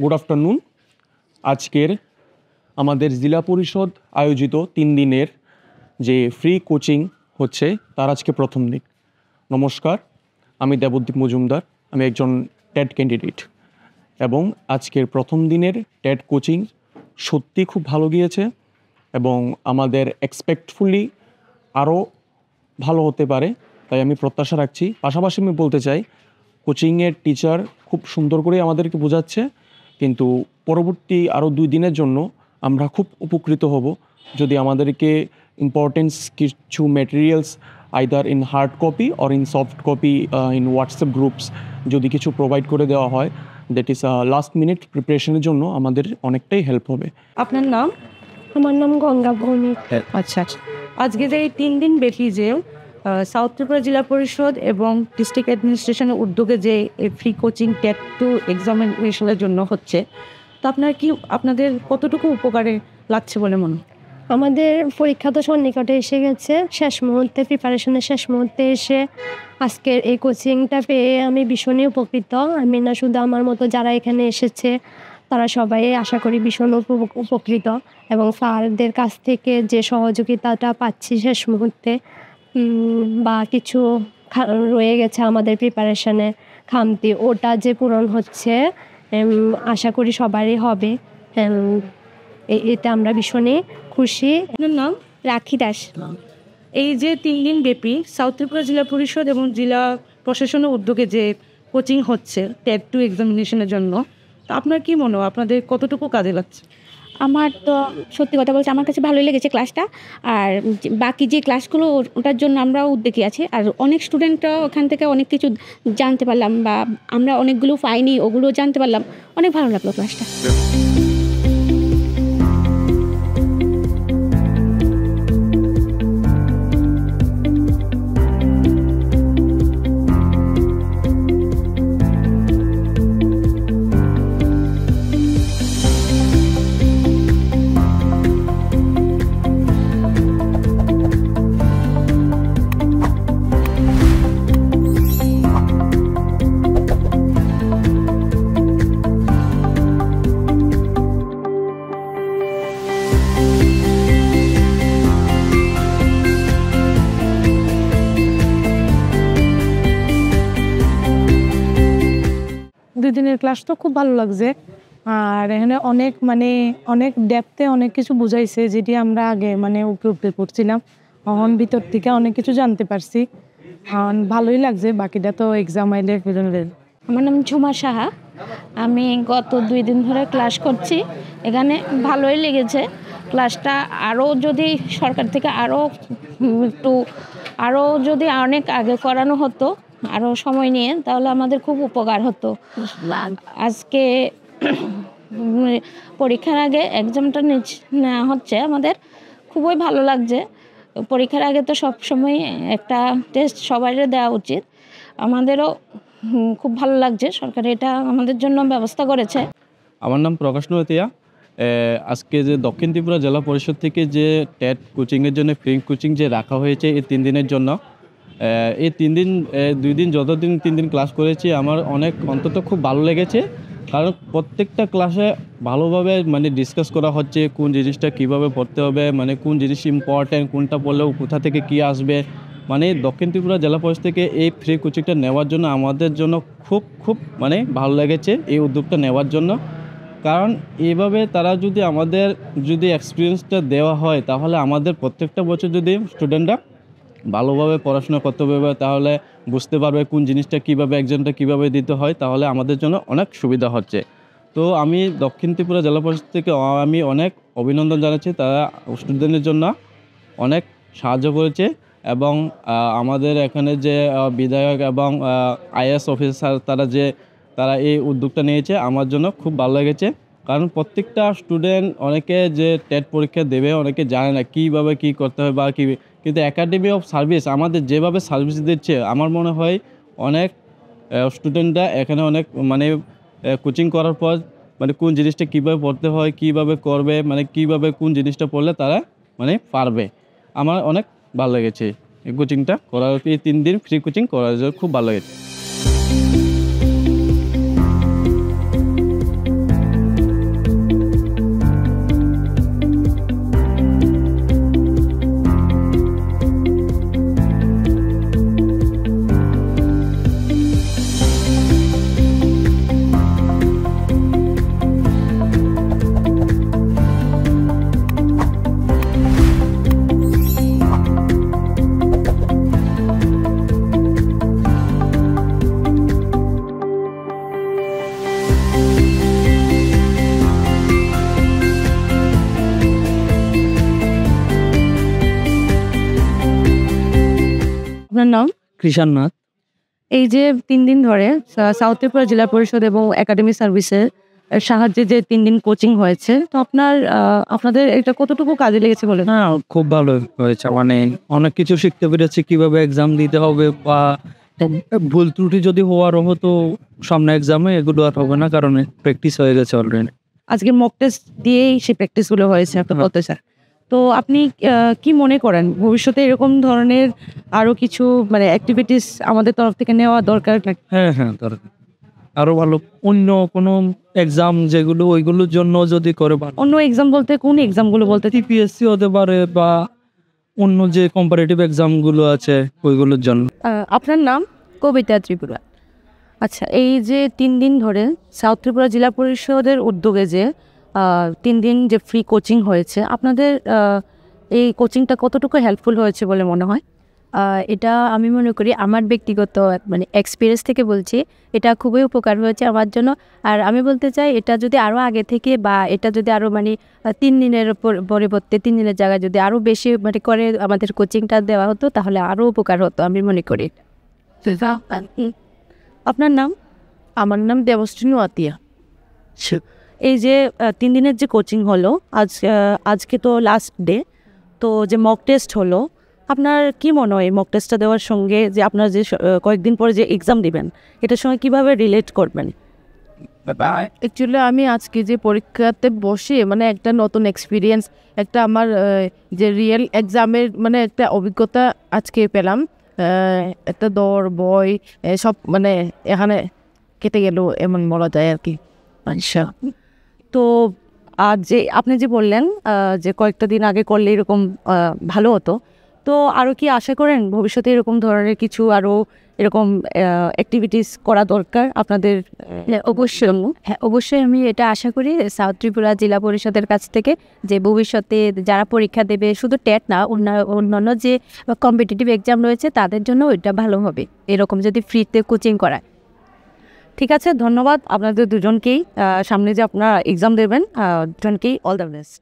Good afternoon. আজকের আমাদের জেলা পরিষদ আয়োজিত 3 দিনের যে ফ্রি কোচিং হচ্ছে তার আজকে প্রথম দিন। নমস্কার, আমি দেবদ্বীপ মজুমদার, আমি একজন টেট ক্যান্ডিডেট এবং আজকের প্রথম দিনের টেট কোচিং সত্যি খুব ভালো গিয়েছে এবং আমাদের এক্সপেক্টফুলি আরও ভালো হতে পারে, তাই আমি প্রত্যাশা রাখছি। পাশাপাশি আমি বলতে চাই কোচিংয়ের টিচার খুব সুন্দর করে আমাদেরকে বোঝাচ্ছে, কিন্তু পরবর্তী আরও 2 দিনের জন্য আমরা খুব উপকৃত হব যদি আমাদেরকে ইম্পর্টেন্স কিছু materials either in hard copy or in soft copy in WhatsApp groups যদি কিছু প্রোভাইড করে দেওয়া হয়, দ্যাট ইজ লাস্ট মিনিট প্রিপারেশনের জন্য আমাদের অনেকটাই হেল্প হবে। আপনার নাম? আমার নাম গঙ্গা ভৌমিক। আচ্ছা, আজকে যে এই 3 দিন ব্যাপী যে সাউথ ত্রিপুরা জেলা পরিষদ এবং ডিস্ট্রিক্ট অ্যাডমিনিস্ট্রেশনের উদ্যোগে যে ফ্রি কোচিং টেট 2 এক্সামিনেশনের জন্য হচ্ছে, তো আপনাদের কতটুকু উপকারে লাগছে বলে মনে হয়? আমাদের পরীক্ষা তো সন্নিকটে এসে গেছে, শেষ মুহূর্তে প্রিপারেশনের শেষ মুহূর্তে এসে আজকের এই কোচিংটা পেয়ে আমি ভীষণই উপকৃত। আমি না শুধু আমার মতো যারা এখানে এসেছে তারা সবাই আশা করি ভীষণ উপকৃত এবং স্যারদের কাছ থেকে যে সহযোগিতাটা পাচ্ছি শেষ মুহূর্তে বা কিছু রয়ে গেছে আমাদের প্রিপারেশনের খামতি, ওটা যে পূরণ হচ্ছে আশা করি সবারই হবে। এটা আমরা ভীষণই খুশি। আপনার নাম? রাখি দাস। এই যে 3 দিন ব্যাপী সাউথ ত্রিপুরা জেলা পরিষদ এবং জেলা প্রশাসনের উদ্যোগে যে কোচিং হচ্ছে টেট 2 এক্সামিনেশনের জন্য, তো আপনার কি মনে হয় আপনাদের কতটুকু কাজে লাগছে? আমার তো সত্যি কথা বলছি, আমার কাছে ভালোই লেগেছে ক্লাসটা। আর বাকি যে ক্লাসগুলো ওটার জন্য আমরাও উদ্যোগী আছি। আর অনেক স্টুডেন্টরাও ওখান থেকে অনেক কিছু জানতে পারলাম বা আমরা অনেকগুলো পাইনি, ওগুলো জানতে পারলাম। অনেক ভালো লাগলো ক্লাসটা। দিনের ক্লাস তো খুব ভালো লাগছে। আর এখানে অনেক ডেপথে অনেক কিছু বুঝাইছে, যেটি আমরা আগে উপরে পড়ছিলাম। এখন ভিতর থেকে অনেক কিছু জানতে পারছি, ভালোই লাগছে। বাকিটা তো এক্সাম আইলে ফিরেন। আমার নাম ঝুমা সাহা। আমি গত 2 দিন ধরে ক্লাস করছি, এখানে ভালোই লেগেছে ক্লাসটা। আরও যদি সরকার থেকে আরও যদি অনেক আগে করানো হতো, আরও সময় নিয়ে, তাহলে আমাদের খুব উপকার হতো। আজকে পরীক্ষার আগে এক্সামটা নেওয়া হচ্ছে, আমাদের খুবই ভালো লাগছে। পরীক্ষার আগে তো সবসময় একটা টেস্ট সবাইরে দেওয়া উচিত, আমাদেরও খুব ভালো লাগছে। সরকার এটা আমাদের জন্য ব্যবস্থা করেছে। আমার নাম প্রকাশ নতিয়া। আজকে যে দক্ষিণ ত্রিপুরা জেলা পরিষদ থেকে যে টেট কোচিংয়ের জন্য ফ্রি কোচিং যে রাখা হয়েছে এই 3 দিনের জন্য, এই 3 দিন 2 দিন যতদিন 3 দিন ক্লাস করেছি আমার অন্তত খুব ভালো লেগেছে। কারণ প্রত্যেকটা ক্লাসে ভালোভাবে ডিসকাস করা হচ্ছে কোন জিনিসটা কিভাবে পড়তে হবে, কোন জিনিস ইম্পর্ট্যান্ট, কোনটা পড়লেও কোথা থেকে কি আসবে। দক্ষিণ ত্রিপুরা জেলা পরিষদ থেকে এই ফ্রি কোচিংটা নেওয়ার জন্য আমাদের জন্য খুব খুব ভালো লেগেছে এই উদ্যোগটা নেওয়ার জন্য। কারণ এইভাবে তারা যদি আমাদের এক্সপিরিয়েন্সটা দেওয়া হয়, তাহলে আমাদের প্রত্যেকটা বছর যদি স্টুডেন্টরা ভালোভাবে পড়াশোনা করতে পারবে, তাহলে বুঝতে পারবে কোন জিনিসটা কীভাবে এক্সামটা কীভাবে দিতে হয়, তাহলে আমাদের জন্য অনেক সুবিধা হচ্ছে। তো আমি দক্ষিণ ত্রিপুরা জেলা পরিষদ থেকে আমি অনেক অভিনন্দন জানাচ্ছি। তারা স্টুডেন্টদের জন্য অনেক সাহায্য করেছে এবং আমাদের এখানে যে বিধায়ক এবং আইএএস অফিসার তারা এই উদ্যোগটা নিয়েছে, আমার জন্য খুব ভালো লেগেছে। কারণ প্রত্যেকটা স্টুডেন্ট অনেকে যে টেট পরীক্ষা দেবে অনেকে জানে না কীভাবে কী করতে হয় বা কী, কিন্তু একাডেমি অফ সার্ভিস আমাদের যেভাবে সার্ভিস দিচ্ছে, আমার মনে হয় অনেক স্টুডেন্টরা এখানে অনেক কোচিং করার পর কোন জিনিসটা কীভাবে পড়তে হয়, কীভাবে করবে, কীভাবে কোন জিনিসটা পড়লে তারা পারবে। আমার অনেক ভালো লেগেছে এই কোচিংটা করার, এই 3 দিন ফ্রি কোচিং করার জন্য খুব ভালো লেগেছে। নাম? কৃষাণনাথ। এই যে 3 দিন ধরে সাউথ ত্রিপুরা জেলা পরিষদ এবং একাডেমি সার্ভিসের সাহায্যে যে 3 দিন কোচিং হয়েছে, তো আপনাদের এটা কতটুকু কাজে লেগেছে বলেন? হ্যাঁ, খুব ভালো হয়েছে। মানে অনেক কিছু শিখতে পেরেছি, কিভাবে এক্সাম দিতে হবে বা ভুল ত্রুটি যদি হওয়ারও হতো সামনে এক্সামে, এগুলো আর হবে না, কারণ প্র্যাকটিস হয়ে গেছে অলরেডি। আজকে মক টেস্ট দিয়েই সেই প্র্যাকটিসগুলো হয়েছে আপনি বলতে চান। তো আপনি কি মনে করেন ভবিষ্যতে এরকম ধরনের আরো কিছু মানে অ্যাক্টিভিটিস আমাদের তরফ থেকে নেওয়া দরকার? হ্যাঁ হ্যাঁ, দরকার। আরো ভালো অন্য কোনো এক্সাম যেগুলো, ওইগুলোর জন্য যদি করে ভালো। অন্য এক্সাম বলতে কোন এক্সামগুলো বলতে? টিপিএসসি হতে পারে বা অন্য যে কম্পারেটিভ এক্সামগুলো আছে ওইগুলোর জন্য। আপনার নাম? কবিতা ত্রিপুরা। আচ্ছা, এই যে 3 দিন ধরে সাউথ ত্রিপুরা জেলা পরিষদের উদ্যোগে যে 3 দিন যে ফ্রি কোচিং হয়েছে, আপনাদের এই কোচিংটা কতটুকু হেল্পফুল হয়েছে বলে মনে হয়? এটা আমি মনে করি আমার ব্যক্তিগত মানে এক্সপিরিয়েন্স থেকে বলছি, এটা খুবই উপকার হয়েছে আমার জন্য। আর আমি বলতে চাই, এটা যদি আরও আগে থেকে বা এটা যদি আরও মানে 3 দিনের পরিবর্তে 3 দিনের জায়গায় যদি আরও বেশি মানে করে আমাদের কোচিংটা দেওয়া হতো, তাহলে আরও উপকার হতো আমি মনে করি। আপনার নাম? আমার নাম দেবশ্রী নোয়াতিয়া। এই যে 3 দিনের যে কোচিং হলো, আজকে তো লাস্ট ডে, তো যে মক টেস্ট হলো, আপনার কি মনে হয় মক টেস্টটা দেওয়ার সঙ্গে যে আপনার যে কয়েকদিন পরে যে এক্সাম দিবেন, এটার সঙ্গে কিভাবে রিলেট করবেন? অ্যাকচুয়ালি আমি আজকে যে পরীক্ষাতে বসে মানে একটা নতুন এক্সপিরিয়েন্স, একটা আমার যে রিয়েল এক্সামের মানে একটা অভিজ্ঞতা আজকে পেলাম। একটা দৌড় বই সব মানে এখানে কেটে গেল এমন বলা যায় আর কি। আচ্ছা, তো আর যে আপনি যে বললেন যে কয়েকটা দিন আগে করলে এরকম ভালো হতো, তো আরও কি আশা করেন ভবিষ্যতে এরকম ধরনের কিছু আরও এরকম অ্যাক্টিভিটিস করা দরকার আপনাদের? হ্যাঁ, অবশ্যই আমি এটা আশা করি সাউথ ত্রিপুরা জেলা পরিষদের কাছ থেকে, যে ভবিষ্যতে যারা পরীক্ষা দেবে, শুধু টেট না, অন্যান্য যে কম্পিটিটিভ এক্সাম রয়েছে তাদের জন্য ওইটা ভালো হবে, এরকম যদি ফ্রিতে কোচিং করায়। ঠিক আছে, ধন্যবাদ আপনাদের দুজনকেই। সামনে যে আপনারা এক্সাম দেবেন, দুজনকেই অল দ্য বেস্ট।